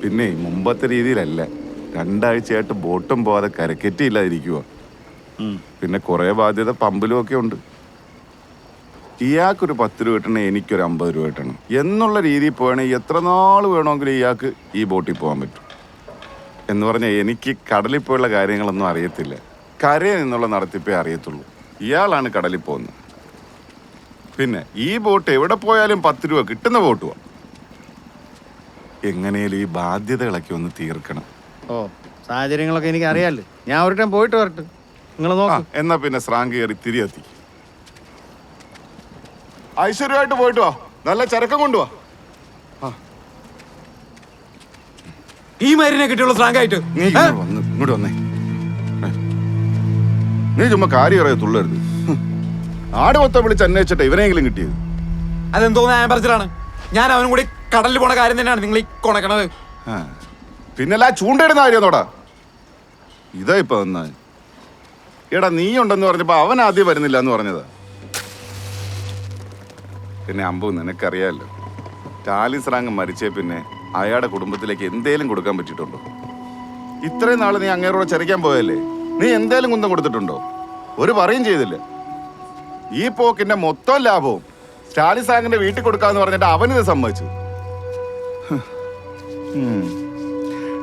പിന്നെ മുമ്പത്തെ രീതിയിലല്ല. 2 ആഴ്ചയായിട്ട് ബോട്ടും പോവാതെ കരക്കെറ്റിയില്ലാതിരിക്കുക. പിന്നെ കുറേ ബാധ്യത പമ്പിലും ഒക്കെ ഉണ്ട്. ഇയാൾക്കൊരു 10 രൂപ കിട്ടണേ, എനിക്കൊരു 50 രൂപ കിട്ടണം എന്നുള്ള രീതിയിൽ പോകണമെങ്കിൽ എത്ര നാൾ വേണമെങ്കിലും ഇയാൾക്ക് ഈ ബോട്ടിൽ പോകാൻ പറ്റും. എന്ന് പറഞ്ഞാൽ എനിക്ക് കടലിൽ പോയുള്ള കാര്യങ്ങളൊന്നും അറിയത്തില്ല. കരയിൽ നിന്നുള്ള നടത്തിപ്പേ അറിയത്തുള്ളൂ. ഇയാളാണ് കടലിൽ പോകുന്നത്. പിന്നെ ഈ ബോട്ട് എവിടെ പോയാലും 10 രൂപ കിട്ടുന്ന ബോട്ട് പോവാം. എങ്ങനെയാലും ഈ ബാധ്യതകളൊക്കെ ഒന്ന് തീർക്കണം. സാഹചര്യങ്ങളൊക്കെ എനിക്ക് അറിയാമല്ലോ. ഞാൻ ഒരു ടൈം പോയിട്ട് വരട്ടെ, നിങ്ങൾ നോക്കാം. എന്നാ പിന്നെ സ്രാങ്ക് കയറി തിരികെത്തി ഐശ്വര്യമായിട്ട് പോയിട്ട് വാ. നല്ല ചരക്കം കൊണ്ടുവാ. ഈ മരുന്നെ കിട്ടിയുള്ള സ്രാങ്കായിട്ട് നീ ഇങ്ങോട്ട് വന്നേ. നീ ചുമ്മാ കാര്യം അറിയാ തുള്ളരുത്. ആട് മൊത്തം വിളിച്ച് അന്വേഷിച്ചിട്ട് ഇവനെങ്കിലും കിട്ടിയത്. അതെന്തോ ഞാൻ പറച്ചിലാണ്. ഞാൻ അവനും കൂടി കടലിൽ പോണ കാര്യം തന്നെയാണ് നിങ്ങൾ ഈ കൊണക്കണത്. പിന്നല്ല ചൂണ്ടയിടുന്ന കാര്യന്നോടാ. ഇതാ ഇപ്പൊ വന്ന എടാ നീ ഉണ്ടെന്ന് പറഞ്ഞപ്പോ അവൻ ആദ്യം വരുന്നില്ല എന്ന് പറഞ്ഞതാ. പിന്നെ അമ്പു നിനക്കറിയാലോ, ടാലി സ്രാങ്ക് മരിച്ചേ പിന്നെ അയാളുടെ കുടുംബത്തിലേക്ക് എന്തേലും കൊടുക്കാൻ പറ്റിയിട്ടുണ്ടോ? ഇത്രയും നാള് നീ അങ്ങേരോടെ ചരിക്കാൻ പോയല്ലേ, നീ എന്തേലും കുന്തം കൊടുത്തിട്ടുണ്ടോ? ഒരു പറയും ചെയ്തില്ല. ഈ പോക്കിന്റെ മൊത്തം ലാഭവും ടാലി സ്രാങ്കിന്റെ വീട്ടിൽ കൊടുക്കാന്ന് പറഞ്ഞിട്ട് അവനിത് സമ്മതിച്ചു.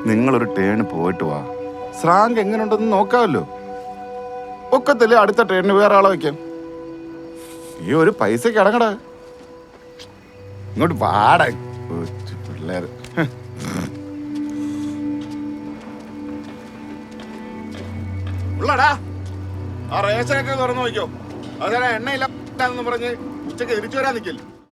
നിങ്ങളൊരു ടേണ് പോയിട്ട് വാ. സ്രാങ്ക് എങ്ങനെയുണ്ടെന്ന് നോക്കാമല്ലോ. ഒക്കത്തില്ല അടുത്ത ട്രെയിനിന് വേറെ ആളെ വയ്ക്കാം. ഈ ഒരു പൈസക്ക് അടങ്ങടാ. ഇങ്ങോട്ട് പാടാ പിള്ളേർ. ഉള്ളടാ ആ റേഷനൊക്കെ തുറന്നു നോക്കിയോ. അതെ എണ്ണയില്ല പറഞ്ഞ് ഉച്ചക്ക് തിരിച്ചു വരാൻ നിൽക്കില്ല.